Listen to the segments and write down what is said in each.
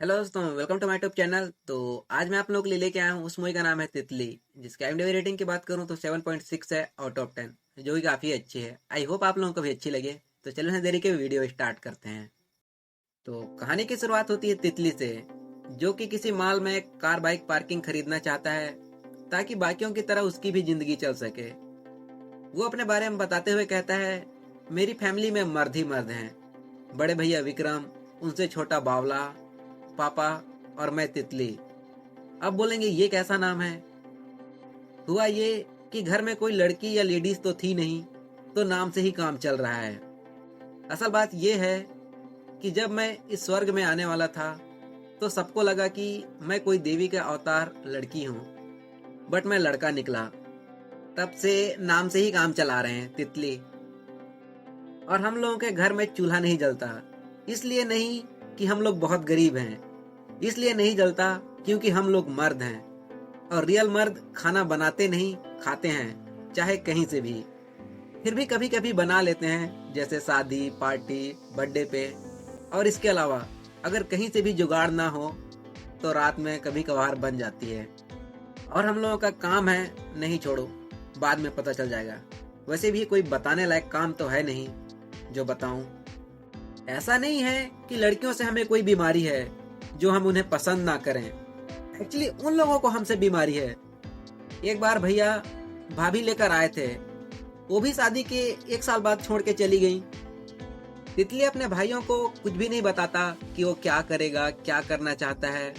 Hello दोस्तों, welcome to my YouTube channel. तो आज मैं आप लोगों के लिए लेके आया हूँ, उस मूवी का नाम है तितली, जिसकी IMDb रेटिंग की बात करूँ तो 7.6 है आउट ऑफ 10, जो कि काफ़ी अच्छी है। आई होप आप लोगों को भी अच्छी लगे। तो चलो ना देरी के वीडियो स्टार्ट करते हैं। तो कहानी की शुरुआत होती है तितली से, जो कि किसी मॉल में कार बाइक पार्किंग खरीदना चाहता है ताकि बाकियों की तरह उसकी भी जिंदगी चल सके। वो अपने बारे में बताते हुए कहता है, मेरी फैमिली में मर्द ही मर्द हैं। बड़े भैया विक्रम, उनसे छोटा बावला, पापा और मैं तितली। अब बोलेंगे ये कैसा नाम है। हुआ ये कि घर में कोई लड़की या लेडीज तो थी नहीं, तो नाम से ही काम चल रहा है। असल बात ये है कि जब मैं इस स्वर्ग में आने वाला था तो सबको लगा कि मैं कोई देवी का अवतार लड़की हूँ, बट मैं लड़का निकला। तब से नाम से ही काम चला रहे हैं, तितली। और हम लोगों के घर में चूल्हा नहीं जलता, इसलिए नहीं कि हम लोग बहुत गरीब हैं, इसलिए नहीं जलता क्योंकि हम लोग मर्द हैं। और रियल मर्द खाना बनाते नहीं, खाते हैं, चाहे कहीं से भी। फिर भी कभी कभी बना लेते हैं, जैसे शादी पार्टी बर्थडे पे। और इसके अलावा अगर कहीं से भी जुगाड़ ना हो तो रात में कभी कभार बन जाती है। और हम लोगों का काम है, नहीं छोड़ो, बाद में पता चल जाएगा। वैसे भी कोई बताने लायक काम तो है नहीं जो बताऊं। ऐसा नहीं है कि लड़कियों से हमें कोई बीमारी है जो हम उन्हें पसंद ना करें। एक्चुअली उन लोगों को हमसे बीमारी है। एक बार भैया भाभी लेकर आए थे, वो भी शादी के 1 साल बाद छोड़ के चली गई। तितली अपने भाइयों को कुछ भी नहीं बताता कि वो क्या करेगा, क्या करना चाहता है।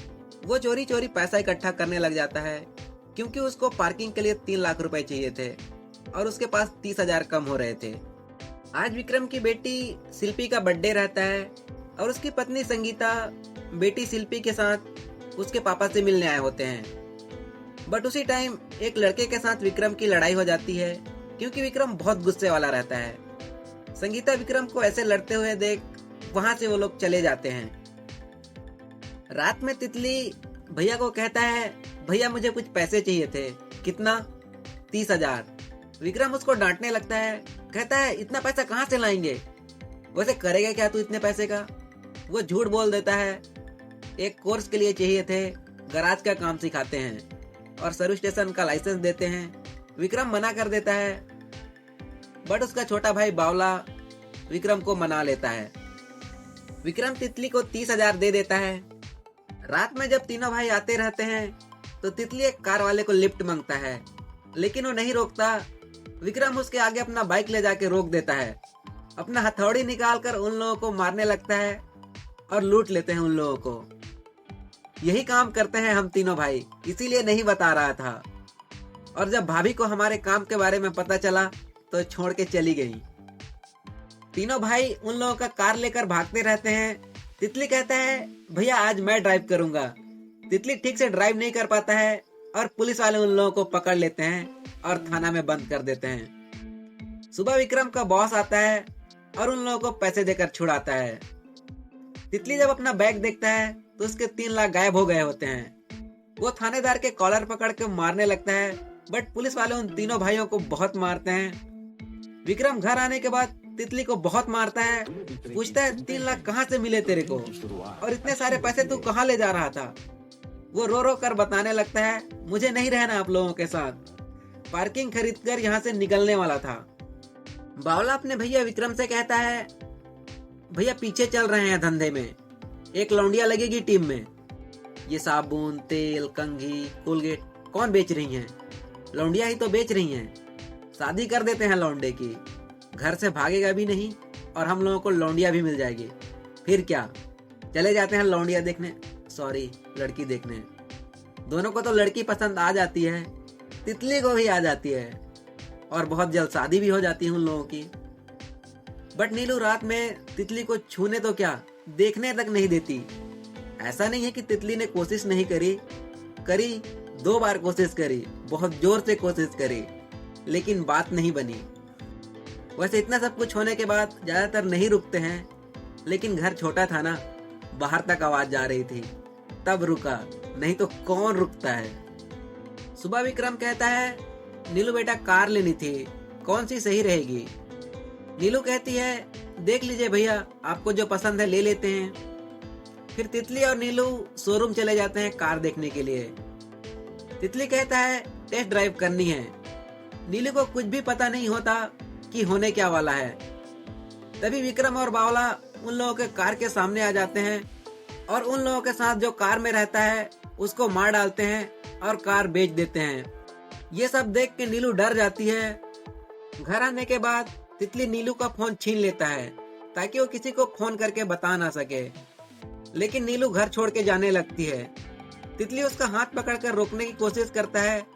वो चोरी चोरी पैसा इकट्ठा करने लग जाता है, क्योंकि उसको पार्किंग के लिए 3 लाख रुपए चाहिए थे और उसके पास 30,000 कम हो रहे थे। आज विक्रम की बेटी शिल्पी का बर्थडे रहता है और उसकी पत्नी संगीता बेटी शिल्पी के साथ उसके पापा से मिलने आए होते हैं। बट उसी टाइम एक लड़के के साथ विक्रम की लड़ाई हो जाती है, क्योंकि विक्रम बहुत गुस्से वाला रहता है। संगीता विक्रम को ऐसे लड़ते हुए देख वहां से वो लोग चले जाते हैं। रात में तितली भैया को कहता है, भैया मुझे कुछ पैसे चाहिए थे। कितना? 30,000। विक्रम उसको डांटने लगता है, कहता है इतना पैसा कहाँ से लाएंगे, वैसे करेगा क्या तू इतने पैसे का। वो झूठ बोल देता है, एक कोर्स के लिए चाहिए थे, गराज का काम सिखाते हैं और सर्विस स्टेशन का लाइसेंस देते हैं। विक्रम मना कर देता है, बट उसका छोटा भाई बावला विक्रम को मना लेता है। विक्रम तितली को 30,000 दे देता है। रात में जब तीनों भाई आते रहते हैं तो तितली एक कार वाले को लिफ्ट मांगता है, लेकिन वो नहीं रोकता। विक्रम उसके आगे अपना बाइक ले जाके रोक देता है, अपना हथौड़ी निकालकर उन लोगों को मारने लगता है और लूट लेते हैं उन लोगों को। यही काम करते हैं हम तीनों भाई, इसीलिए नहीं बता रहा था। और जब भाभी को हमारे काम के बारे में पता चला तो छोड़ के चली गई। तीनों भाई उन लोगों का कार लेकर भागते रहते हैं। तितली कहता है, भैया आज मैं ड्राइव करूंगा। तितली ठीक से ड्राइव नहीं कर पाता है और पुलिस वाले उन लोगों को पकड़ लेते हैं और थाना में बंद कर देते हैं। सुबह विक्रम का बॉस आता है और उन लोगों को पैसे देकर छुड़ाता है। तितली जब अपना बैग देखता है तो उसके 3 लाख गायब हो गए होते हैं। वो थानेदार के कॉलर पकड़ के मारने लगता है, बट पुलिस वाले उन तीनों भाइयों को बहुत मारते हैं। विक्रम घर आने के बाद तितली को बहुत मारता है, पूछता है 3 लाख कहाँ से मिले तेरे को, और इतने सारे पैसे तू कहाँ ले जा रहा था। वो रो रो कर बताने लगता है, मुझे नहीं रहना आप लोगों के साथ, पार्किंग खरीदकर यहाँ से निकलने वाला था। बावला अपने भैया विक्रम से कहता है, भैया पीछे चल रहे हैं धंधे में, एक लौंडिया लगेगी टीम में। ये साबुन तेल कंघी कोलगेट कौन बेच रही हैं? लौंडिया ही तो बेच रही हैं। शादी कर देते हैं लौंडे की, घर से भागेगा भी नहीं और हम लोगों को लौंडिया भी मिल जाएगी। फिर क्या, चले जाते हैं लौंडिया देखने, सॉरी लड़की देखने। दोनों को तो लड़की पसंद आ जाती है, तितली को भी आ जाती है और बहुत जल्द शादी भी हो जाती है उन लोगों की। बट नीलू रात में तितली को छूने तो क्या, देखने तक नहीं देती। ऐसा नहीं है कि तितली ने कोशिश नहीं करी, 2 बार कोशिश करी, बहुत जोर से कोशिश करी, लेकिन बात नहीं बनी। वैसे इतना सब कुछ होने के बाद ज्यादातर नहीं रुकते हैं, लेकिन घर छोटा था ना, बाहर तक आवाज जा रही थी, तब रुका, नहीं तो कौन रुकता है। सुबह विक्रम कहता है, नीलू बेटा कार लेनी थी, कौन सी सही रहेगी। नीलू कहती है, देख लीजिए भैया, आपको जो पसंद है ले लेते हैं। फिर तितली और नीलू शोरूम चले जाते हैं कार देखने के लिए। तितली कहता है टेस्ट ड्राइव करनी है। नीलू को कुछ भी पता नहीं होता कि होने क्या वाला है। तभी विक्रम और बावला उन लोगों के कार के सामने आ जाते हैं और उन लोगों के साथ जो कार में रहता है उसको मार डालते हैं और कार बेच देते हैं। ये सब देख के नीलू डर जाती है। घर आने के बाद तितली नीलू का फोन छीन लेता है ताकि वो किसी को फोन करके बता ना सके, लेकिन नीलू घर छोड़ के जाने लगती है। तितली उसका हाथ पकड़कर रोकने की कोशिश करता है।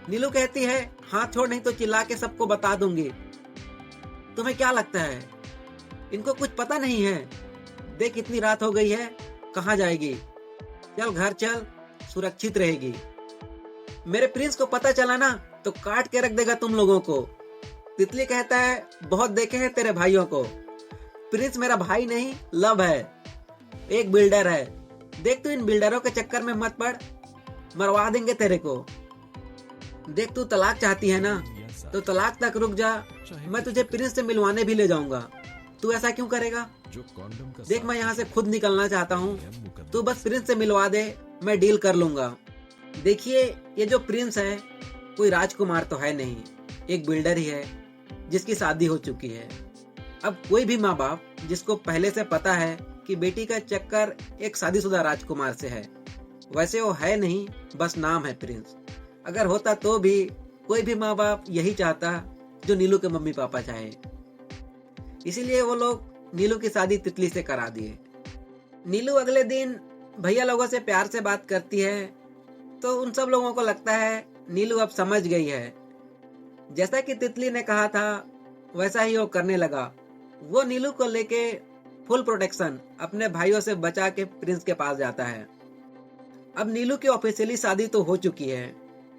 नीलू कहती है हाथ छोड़, नहीं तो चिल्ला के सबको बता दूंगी। तुम्हें क्या लगता है इनको कुछ पता नहीं है? देख इतनी रात हो गई है, कहाँ जाएगी? चल घर चल, सुरक्षित रहेगी। मेरे प्रिंस को पता चला ना तो काट के रख देगा तुम लोगों को। तितली कहता है बहुत देखे हैं तेरे भाइयों को। प्रिंस मेरा भाई नहीं, लव है, एक बिल्डर है। देख तू इन बिल्डरों के चक्कर में मत पड़, मरवा देंगे तेरे को। देख तू तलाक चाहती है ना, तो तलाक तक रुक जा, मैं तुझे प्रिंस से मिलवाने भी ले जाऊंगा। तू ऐसा क्यों करेगा? देख मैं यहाँ से खुद निकलना चाहता हूँ, तू बस प्रिंस से मिलवा दे, मैं डील कर लूंगा। देखिए ये जो प्रिंस है कोई राजकुमार तो है नहीं, एक बिल्डर ही है जिसकी शादी हो चुकी है। अब कोई भी माँ बाप जिसको पहले से पता है कि बेटी का चक्कर एक शादीशुदा राजकुमार से है, वैसे वो है नहीं, बस नाम है प्रिंस। अगर होता तो भी कोई भी माँ बाप यही चाहता जो नीलू के मम्मी पापा चाहे। इसीलिए वो लोग नीलू की शादी तितली से करा दिए। नीलू अगले दिन भैया लोगों से प्यार से बात करती है तो उन सब लोगों को लगता है नीलू अब समझ गई है। जैसा कि तितली ने कहा था वैसा ही वो करने लगा। वो नीलू को लेके फुल प्रोटेक्शन अपने भाइयों से बचा के प्रिंस के पास जाता है। अब नीलू की ऑफिशियली शादी तो हो चुकी है,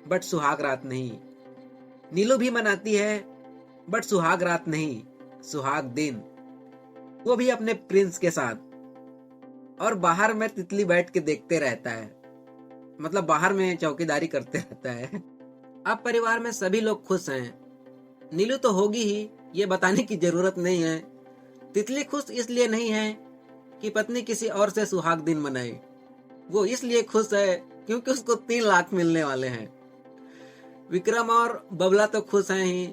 बट सुहाग रात नहीं। नीलू भी मनाती है, बट सुहाग रात नहीं, सुहाग दिन, वो भी अपने प्रिंस के साथ। और बाहर में तितली बैठ के देखते रहता है, मतलब बाहर में चौकीदारी करते रहता है। अब परिवार में सभी लोग खुश हैं। नीलू तो होगी ही, ये बताने की जरूरत नहीं है। तितली खुश इसलिए नहीं है कि पत्नी किसी और से सुहाग दिन मनाए, वो इसलिए खुश है क्योंकि उसको 3 लाख मिलने वाले हैं। विक्रम और बबला तो खुश हैं ही,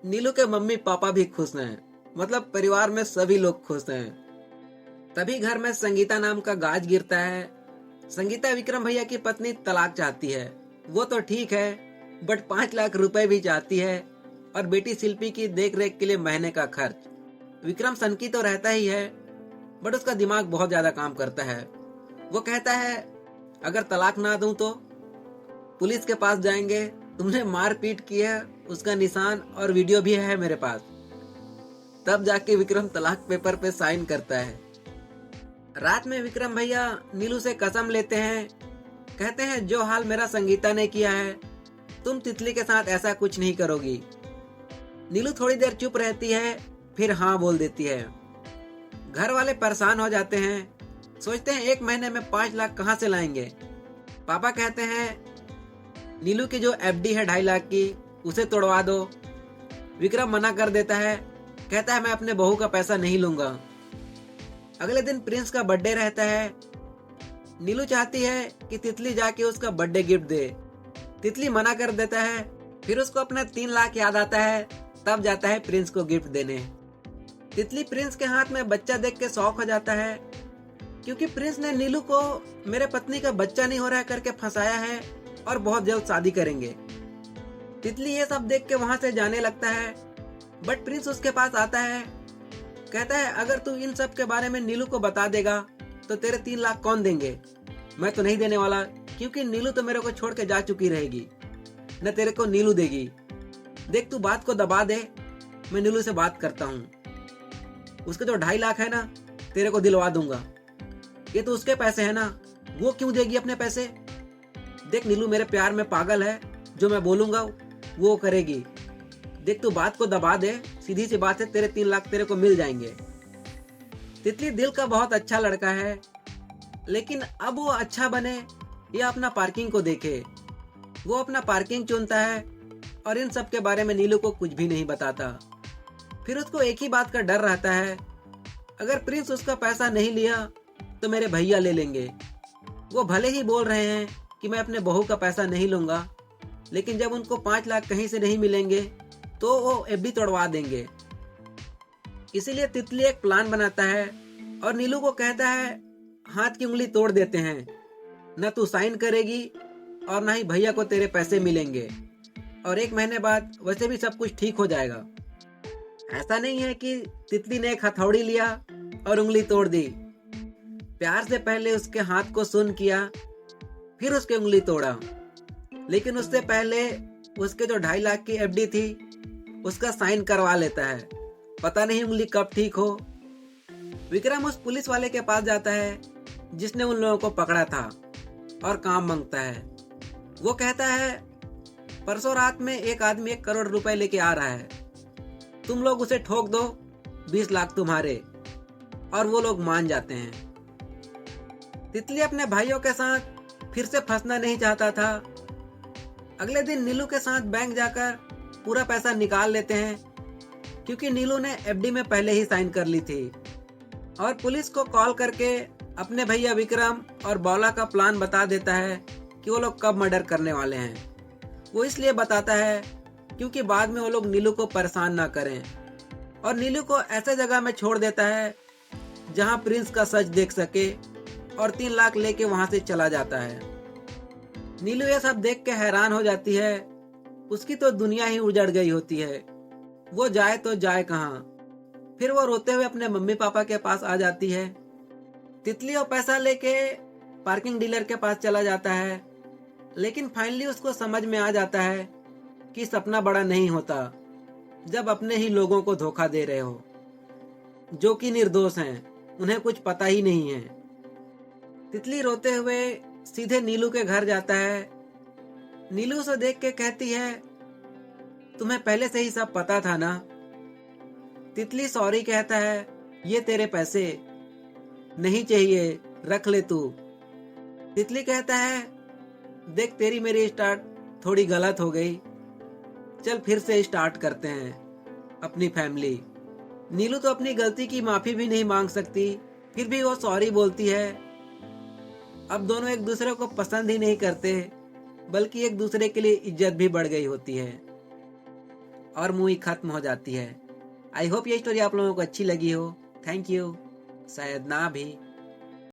नीलू के मम्मी पापा भी खुश हैं, मतलब परिवार में सभी लोग खुश हैं। तभी घर में संगीता नाम का गाज गिरता है। संगीता विक्रम भैया की पत्नी तलाक चाहती है, वो तो ठीक है, बट 5 लाख रुपए भी चाहती है और बेटी शिल्पी की देख रेख के लिए महीने का खर्च। विक्रम सनकी तो रहता ही है, बट उसका दिमाग बहुत ज्यादा काम करता है। वो कहता है अगर तलाक ना दूं तो पुलिस के पास जाएंगे, तुमने मार पीट की है उसका निशान और वीडियो भी है मेरे पास। तब जाके विक्रम तलाक पेपर पे साइन करता है। रात में विक्रम भैया नीलू से कसम लेते हैं, कहते हैं जो हाल मेरा संगीता ने किया है तुम तितली के साथ ऐसा कुछ नहीं करोगी। नीलू थोड़ी देर चुप रहती है, फिर हाँ बोल देती है। घर वाले परेशान हो जाते हैं, सोचते हैं 1 महीने में 5 लाख कहाँ से लाएंगे। पापा कहते हैं नीलू की जो एफडी है 2.5 लाख की उसे तोड़वा दो। विक्रम मना कर देता है, कहता है मैं अपने बहू का पैसा नहीं लूंगा। अगले दिन प्रिंस का बर्थडे रहता है। नीलू चाहती है कि तितली जाके उसका बर्थडे गिफ्ट दे। तितली मना कर देता है, फिर उसको अपना 3 लाख याद आता है, तब जाता है प्रिंस को गिफ्ट देने। तितली प्रिंस के हाथ में बच्चा देख के शौक हो जाता है, क्योंकि प्रिंस ने नीलू को मेरे पत्नी का बच्चा नहीं हो रहा है करके फंसाया है और बहुत जल्द शादी करेंगे। तितली ये सब देख के वहां से जाने लगता है, बट प्रिंस उसके पास आता है, कहता है अगर तू इन सब के बारे में नीलू को बता देगा तो तेरे 3 लाख कौन देंगे? मैं तो नहीं देने वाला, क्योंकि नीलू तो मेरे को छोड़ के जा चुकी रहेगी, न तेरे को नीलू देगी। देख तू बात को दबा दे, मैं नीलू से बात करता हूँ। उसके जो 2.5 लाख है ना तेरे को दिलवा दूंगा। ये तो उसके पैसे है ना, वो क्यों देगी अपने पैसे? देख नीलू मेरे प्यार में पागल है, जो मैं बोलूंगा वो करेगी। देख तू बात को दबा दे, सीधी सी बात है, तेरे 3 लाख तेरे को मिल जाएंगे। तितली दिल का बहुत अच्छा लड़का है, लेकिन अब वो अच्छा बने या अपना पार्किंग को देखे। वो अपना पार्किंग चुनता है और इन सब के बारे में नीलू को कुछ भी नहीं बताता। फिर उसको एक ही बात का डर रहता है, अगर प्रिंस उसका पैसा नहीं लिया तो मेरे भैया ले लेंगे। वो भले ही बोल रहे हैं कि मैं अपने बहू का पैसा नहीं लूंगा, लेकिन जब उनको 5 लाख कहीं से नहीं मिलेंगे तो वो एफडी तोड़वा देंगे। इसीलिए तितली एक प्लान बनाता है और नीलू को कहता है हाथ की उंगली तोड़ देते हैं, न तू साइन करेगी और न ही भैया को तेरे पैसे मिलेंगे, और 1 महीने बाद वैसे भी सब कुछ ठीक हो जाएगा। ऐसा नहीं है कि तितली ने एक हथौड़ी लिया और उंगली तोड़ दी। प्यार से पहले उसके हाथ को सुन किया, फिर उसकी उंगली तोड़ा। लेकिन उससे पहले उसके जो 2.5 लाख की एफडी थी उसका साइन करवा लेता है। पता नहीं उंगली कब ठीक हो। विक्रम उस पुलिस वाले के पास जाता है जिसने उन लोगों को पकड़ा था और काम मांगता है। वो कहता है परसों रात में एक आदमी 1 करोड़ रुपए लेके आ रहा है, तुम लोग उसे ठोक दो, 20 लाख तुम्हारे। और वो लोग मान जाते हैं। तितली अपने भाइयों के साथ फिर से फंसना नहीं चाहता था। अगले दिन नीलू के साथ बैंक जाकर पूरा पैसा निकाल लेते हैं, क्योंकि नीलू ने एफडी में पहले ही साइन कर ली थी। और पुलिस को कॉल करके अपने भैया विक्रम और बौला का प्लान बता देता है कि वो लोग कब मर्डर करने वाले हैं। वो इसलिए बताता है क्योंकि बाद में वो लोग नीलू को परेशान ना करें, और नीलू को ऐसे जगह में छोड़ देता है जहां प्रिंस का सच देख सके, और 3 लाख लेके वहां से चला जाता है। नीलू ये सब देख के हैरान हो जाती है। उसकी तो दुनिया ही उजड़ गई होती है। वो जाए तो जाए कहाँ। फिर वो रोते हुए अपने मम्मी पापा के पास आ जाती है। तितली वो पैसा लेके पार्किंग डीलर के पास चला जाता है, लेकिन फाइनली उसको समझ में आ जाता है कि सपना बड़ा नहीं होता जब अपने ही लोगों को धोखा दे रहे हो, जो कि निर्दोष हैं, उन्हें कुछ पता ही नहीं है। तितली रोते हुए सीधे नीलू के घर जाता है। नीलू उसे देख के कहती है तुम्हें पहले से ही सब पता था ना। तितली सॉरी कहता है, ये तेरे पैसे नहीं चाहिए, रख ले तू। तितली कहता है देख तेरी मेरी स्टार्ट थोड़ी गलत हो गई, चल फिर से स्टार्ट करते हैं अपनी फैमिली। नीलू तो अपनी गलती की माफी भी नहीं मांग सकती, फिर भी वो सॉरी बोलती है। अब दोनों एक दूसरे को पसंद ही नहीं करते, बल्कि एक दूसरे के लिए इज्जत भी बढ़ गई होती है, और मूवी खत्म हो जाती है। आई होप ये स्टोरी आप लोगों को अच्छी लगी हो। Thank you. शायद ना भी।